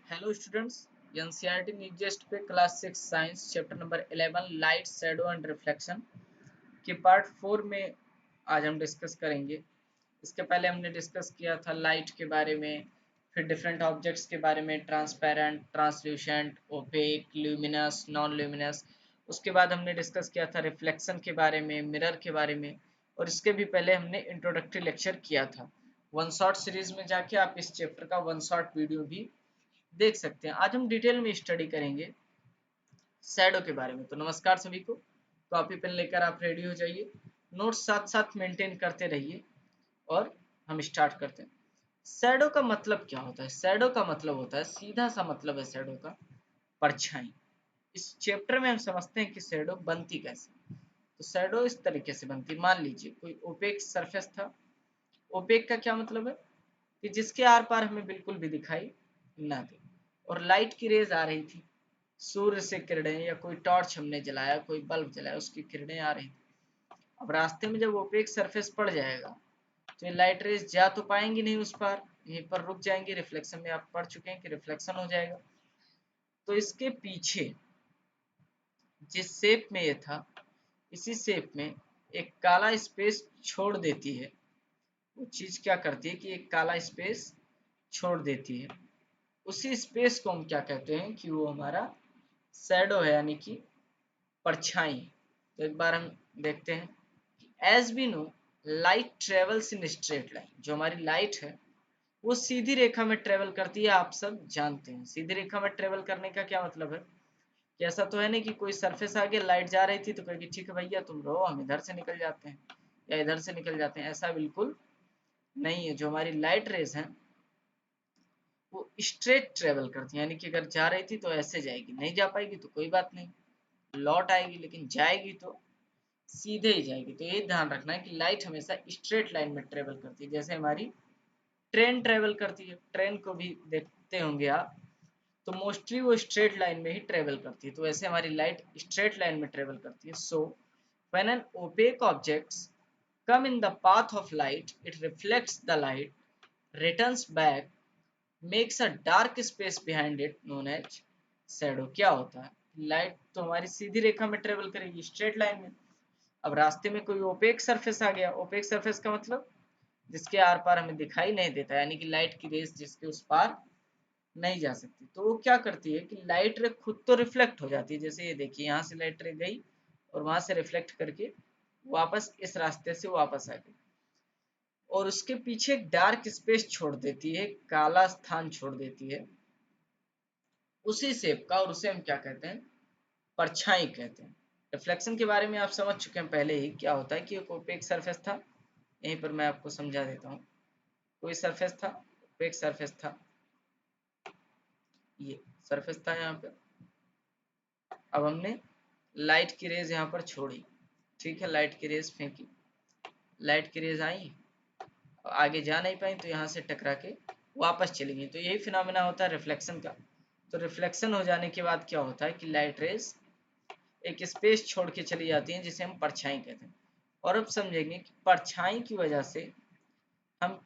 Hello students, NCERT न्यूजेस्ट पे class 6 science chapter number 11 light shadow and reflection के part 4 में आज हम डिस्कस करेंगे। इसके पहले हमने डिस्कस किया था लाइट के बारे में, फिर डिफरेंट ऑब्जेक्ट्स के बारे में, transparent, translucent, opaque, luminous, non luminous. उसके बाद हमने डिस्कस किया था रिफ्लेक्शन के बारे में, मिरर के बारे में, और इसके भी पहले हमने इंट्रोडक्टरी लेक्चर किया था। वन शॉट सीरीज में जाके आप इस चैप्टर का वन शॉट वीडियो भी देख सकते हैं। आज हम डिटेल में स्टडी करेंगे शैडो के बारे में। तो नमस्कार सभी को, कॉपी पेन लेकर आप रेडी हो जाइए, नोट्स साथ साथ मेंटेन करते रहिए और हम स्टार्ट करते हैं। शैडो का मतलब क्या होता है? शैडो का मतलब होता है, सीधा सा मतलब है शैडो का, परछाई। इस चैप्टर में हम समझते हैं कि शैडो बनती कैसे। तो शैडो इस तरीके से बनती है। मान लीजिए कोई ओपेक सरफेस था। ओपेक का क्या मतलब है कि जिसके आर पार हमें बिल्कुल भी दिखाई ना दे, और लाइट की रेज आ रही थी, सूर्य से किरणें, या कोई टॉर्च हमने जलाया, कोई बल्ब जलाया, उसकी किरणें आ रही थी। अब रास्ते में जब ओपेक सरफेस पड़ जाएगा तो ये लाइट रेज जा तो पाएंगी नहीं उस पार, यहीं पर रुक जाएंगी। रिफ्लेक्शन में आप पढ़ चुके हैं कि रिफ्लेक्शन हो जाएगा। तो इसके पीछे जिस शेप में ये था, इसी शेप में एक काला स्पेस छोड़ देती है। वो चीज क्या करती है कि एक काला स्पेस छोड़ देती है। उसी स्पेस को हम क्या कहते हैं कि वो हमारा शैडो है, यानी कि परछाई। तो एक बार हम देखते हैं कि as we know light travels in straight line. जो हमारी लाइट है वो सीधी रेखा में ट्रेवल करती है, आप सब जानते हैं। सीधी रेखा में ट्रेवल करने का क्या मतलब है कि ऐसा तो है नहीं कि कोई सरफेस आगे लाइट जा रही थी तो कहेगी ठीक है भैया तुम रहो, हम इधर से निकल जाते हैं या इधर से निकल जाते हैं। ऐसा बिल्कुल नहीं है। जो हमारी लाइट रेज है वो स्ट्रेट ट्रेवल करती है, यानी कि अगर जा रही थी तो ऐसे जाएगी, नहीं जा पाएगी तो कोई बात नहीं, लौट आएगी, लेकिन जाएगी तो सीधे ही जाएगी। तो ये ध्यान रखना है कि लाइट हमेशा स्ट्रेट लाइन में ट्रेवल करती है। जैसे हमारी ट्रेन ट्रेवल करती है, ट्रेन को भी देखते होंगे आप, तो मोस्टली वो स्ट्रेट लाइन में ही ट्रेवल करती है। तो वैसे हमारी लाइट स्ट्रेट लाइन में ट्रेवल करती है। So when an opaque objects come in the path of light, it reflects the light, returns back, makes a dark space behind it known as shadow। क्या होता है? लाइट तो हमारी सीधी रेखा में travel करेगी, स्ट्रेट लाइन में। अब रास्ते में कोई ओपेक सरफेस आ गया। ओपेक सरफेस का मतलब जिसके आर पार हमें दिखाई नहीं देता, यानी कि लाइट की रेस जिसके उस पार नहीं जा सकती। तो वो क्या करती है कि लाइट रे खुद तो रिफ्लेक्ट हो जाती है। जैसे ये देखिए, यहाँ से लाइट रे गई और वहां से रिफ्लेक्ट करके वापस इस रास्ते से वापस आ गई, और उसके पीछे एक डार्क स्पेस छोड़ देती है, काला स्थान छोड़ देती है उसी शेप का, और उसे हम क्या कहते हैं? परछाई कहते हैं। रिफ्लेक्शन के बारे में आप समझ चुके हैं पहले ही। क्या होता है कि एक ओपेक सरफेस था, यहीं पर मैं आपको समझा देता हूँ। कोई सरफेस था, ओपेक सरफेस था, ये सरफेस था यहाँ पे। अब हमने लाइट की रेज यहाँ पर छोड़ी, ठीक है, लाइट की रेज फेंकी, लाइट की रेज आई, आगे जा नहीं पाई तो यहाँ से टकरा के वापस चली गई। तो यही फिनोमेना होता है रिफ्लेक्शन का। तो रिफ्लेक्शन हो जाने के बाद क्या होता है कि लाइट रेज एक स्पेस छोड़ के चली जाती हैं, जिसे हम परछाई कहते हैं। और अब समझेंगे कि परछाई की वजह से हम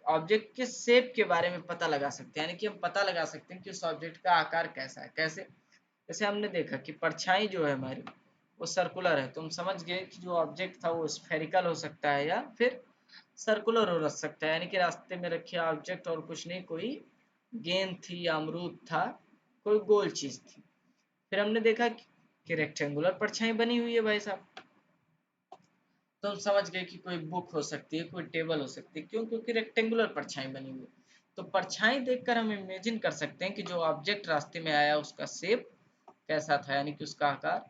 ऑब्जेक्ट के शेप के बारे में पता लगा सकते हैं, यानी कि हम पता लगा सकते हैं कि उस ऑब्जेक्ट का आकार कैसा है। कैसे? जैसे हमने देखा कि परछाई जो है हमारी वो सर्कुलर है, तो हम समझ गए कि जो ऑब्जेक्ट था वो स्फेरिकल हो सकता है या फिर सर्कुलर हो सकता है, यानी कि रास्ते में रखे ऑब्जेक्ट और कुछ नहीं, कोई गेंद थी या अमरूद था, कोई गोल चीज थी। फिर हमने देखा कि रेक्टेंगुलर परछाई बनी हुई है भाई साहब, तो हम समझ गए कि कोई बुक हो सकती है, कोई टेबल हो सकती है। क्यों? क्योंकि रेक्टेंगुलर परछाई बनी हुई है। तो परछाई देखकर हम इमेजिन कर सकते हैं कि जो ऑब्जेक्ट रास्ते में आया उसका शेप कैसा था, यानी कि उसका आकार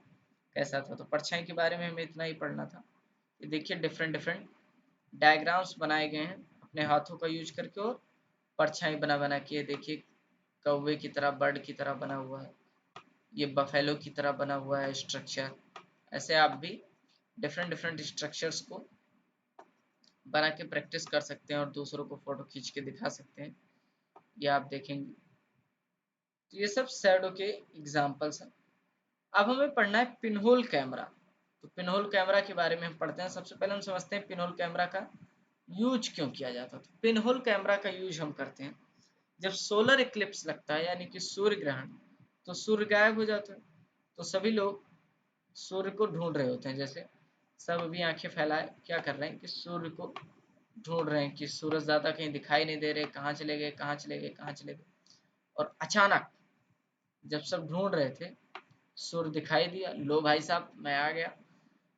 कैसा था। तो परछाई के बारे में हमें इतना ही पढ़ना था। ये देखिए डिफरेंट डिफरेंट डायग्राम्स बनाए गए हैं अपने हाथों का यूज करके, और परछाई बना बना के। देखिए कौवे की तरह, बर्ड की तरह बना हुआ है, ये बफेलो की तरह बना हुआ है स्ट्रक्चर। ऐसे आप भी डिफरेंट डिफरेंट स्ट्रक्चर्स को बना के प्रैक्टिस कर सकते हैं और दूसरों को फोटो खींच के दिखा सकते हैं, ये आप देखेंगे। तो ये सब शैडो के एग्जाम्पल्स हैं। अब हमें पढ़ना है पिनहोल कैमरा। तो पिनहोल कैमरा के बारे में हम पढ़ते हैं। सबसे पहले हम समझते हैं पिनहोल कैमरा का यूज क्यों किया जाता है। तो पिनहोल कैमरा का यूज हम करते हैं जब सोलर इक्लिप्स लगता है यानी कि सूर्य ग्रहण, तो सूर्य गायब हो जाता है। तो सभी लोग सूर्य को ढूंढ रहे होते हैं, जैसे सब अभी आंखें फैलाए क्या कर रहे हैं कि सूर्य को ढूंढ रहे हैं कि सूरज ज्यादा कहीं दिखाई नहीं दे रहे, कहाँ चले गए, कहाँ चले गए, कहाँ चले गए। और अचानक जब सब ढूंढ रहे थे, सूर्य दिखाई दिया, लो भाई साहब मैं आ गया।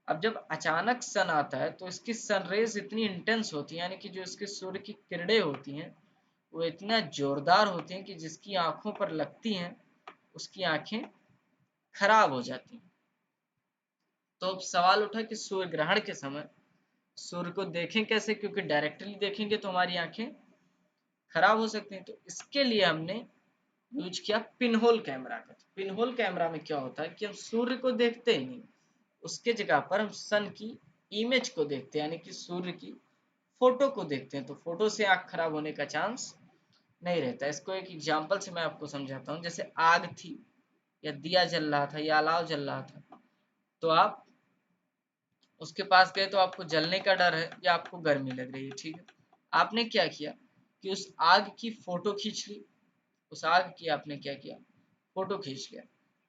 अब जब अचानक सन आता है तो इसकी सनरेज इतनी इंटेंस होती है, यानी कि जो इसके सूर्य की किरणें होती हैं वो इतना जोरदार होती हैं कि जिसकी आंखों पर लगती हैं उसकी आंखें खराब हो जाती हैं। तो अब सवाल उठा कि सूर्य ग्रहण के समय सूर्य को देखें कैसे, क्योंकि डायरेक्टली देखेंगे तो हमारी आंखें खराब हो सकती हैं। तो इसके लिए हमने यूज किया पिनहोल कैमरा का। पिनहोल कैमरा में क्या होता है कि हम सूर्य को देखते ही नहीं, उसके जगह पर हम सन की इमेज को देखते हैं, यानी कि सूर्य की फोटो को देखते हैं। तो फोटो से आंख खराब होने का चांस नहीं रहता। इसको एक एग्जांपल से मैं आपको समझाता हूँ। जैसे आग थी या दिया जल रहा था या अलाव जल रहा था, तो आप उसके पास गए तो आपको जलने का डर है या आपको गर्मी लग रही है, ठीक है। आपने क्या किया कि उस आग की फोटो खींच ली, उस आग की आपने क्या किया, फोटो खींच लिया।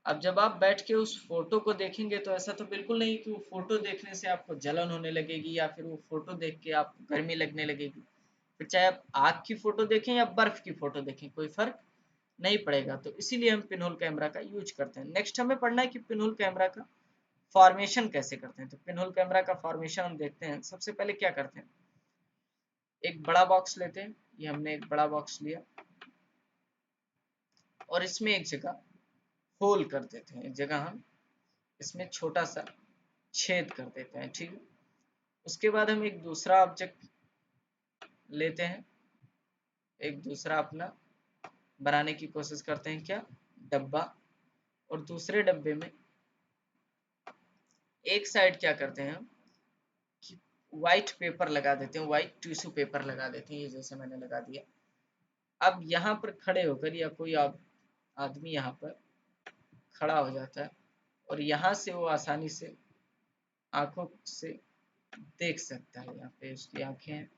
अब जब आप बैठ के उस फोटो को देखेंगे तो ऐसा तो बिल्कुल नहीं कि वो फोटो देखने से आपको जलन होने लगेगी या फिर वो फोटो देख के आपको गर्मी लगने लगेगी। फिर चाहे आप आग की फोटो देखें या बर्फ की फोटो देखें, कोई फर्क नहीं पड़ेगा। तो इसीलिए हम पिनहोल कैमरा का यूज करते हैं। नेक्स्ट हमें पढ़ना है कि पिनहोल कैमरा का फॉर्मेशन कैसे करते हैं। तो पिनहोल कैमरा का फॉर्मेशन हम देखते हैं। सबसे पहले क्या करते हैं, एक बड़ा बॉक्स लेते हैं। ये हमने एक बड़ा बॉक्स लिया और इसमें एक जगह होल कर देते हैं, एक जगह हम इसमें छोटा सा छेद कर देते हैं, ठीक है। उसके बाद हम एक दूसरा ऑब्जेक्ट लेते हैं, एक दूसरा अपना बनाने की कोशिश करते हैं, क्या, डब्बा। और दूसरे डब्बे में एक साइड क्या करते हैं हम कि व्हाइट पेपर लगा देते हैं, व्हाइट टिश्यू पेपर लगा देते हैं, ये जैसे मैंने लगा दिया। अब यहाँ पर खड़े होकर या कोई आदमी यहाँ पर खड़ा हो जाता है और यहाँ से वो आसानी से आंखों से देख सकता है। यहाँ पे उसकी आंखें हैं,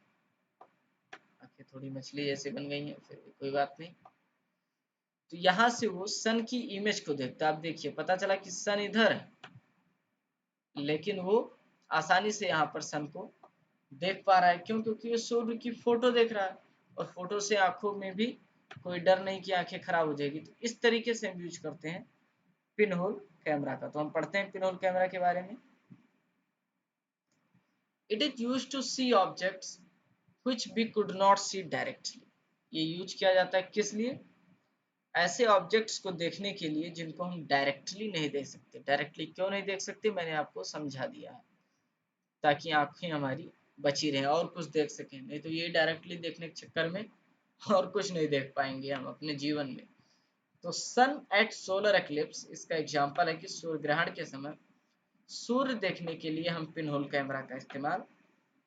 आंखें थोड़ी मछली जैसे बन गई हैं, फिर कोई बात नहीं। तो यहाँ से वो सन की इमेज को देखता है। आप देखिए पता चला कि सन इधर है, लेकिन वो आसानी से यहाँ पर सन को देख पा रहा है। क्यों? क्योंकि वो सूर्य की फोटो देख रहा है और फोटो से आंखों में भी कोई डर नहीं कि आंखें खराब हो जाएगी। तो इस तरीके से हम यूज करते हैं पिनहोल कैमरा का। तो हम पढ़ते हैं पिनहोल कैमरा के बारे में। It is use to see objects which we could not see directly. ये यूज किया जाता है किस लिए? ऐसे ऑब्जेक्ट्स को देखने के लिए जिनको हम डायरेक्टली नहीं देख सकते। डायरेक्टली क्यों नहीं देख सकते, मैंने आपको समझा दिया है, ताकि आंखें हमारी बची रहें और कुछ देख सकें। नहीं तो ये डायरेक्टली देखने के चक्कर में और कुछ नहीं देख पाएंगे हम अपने जीवन में। तो सन एट सोलर एक्लिप्स इसका एग्जाम्पल है कि सूर्य ग्रहण के समय सूर्य देखने के लिए हम पिनहोल कैमरा का इस्तेमाल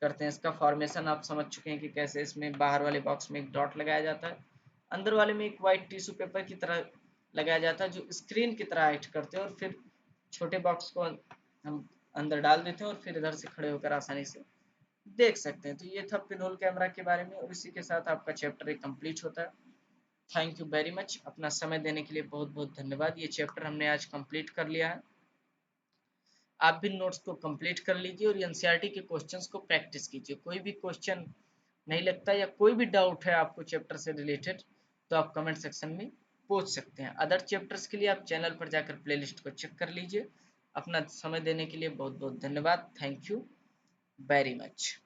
करते हैं। इसका फॉर्मेशन आप समझ चुके हैं कि कैसे इसमें बाहर वाले बॉक्स में एक डॉट लगाया जाता है, अंदर वाले में एक व्हाइट टिश्यू पेपर की तरह लगाया जाता है जो स्क्रीन की तरह एक्ट करते हैं, और फिर छोटे बॉक्स को हम अंदर डाल देते हैं और फिर इधर से खड़े होकर आसानी से देख सकते हैं। तो ये था पिनहोल कैमरा के बारे में और इसी के साथ आपका चैप्टर एक कंप्लीट होता है। थैंक यू वेरी मच, अपना समय देने के लिए बहुत बहुत धन्यवाद। ये चैप्टर हमने आज कंप्लीट कर लिया है। आप भी नोट्स को कंप्लीट कर लीजिए और एनसीईआरटी के क्वेश्चंस को प्रैक्टिस कीजिए। कोई भी क्वेश्चन नहीं लगता या कोई भी डाउट है आपको चैप्टर से रिलेटेड तो आप कमेंट सेक्शन में पूछ सकते हैं। अदर चैप्टर्स के लिए आप चैनल पर जाकर प्लेलिस्ट को चेक कर लीजिए। अपना समय देने के लिए बहुत बहुत धन्यवाद। Thank you very much.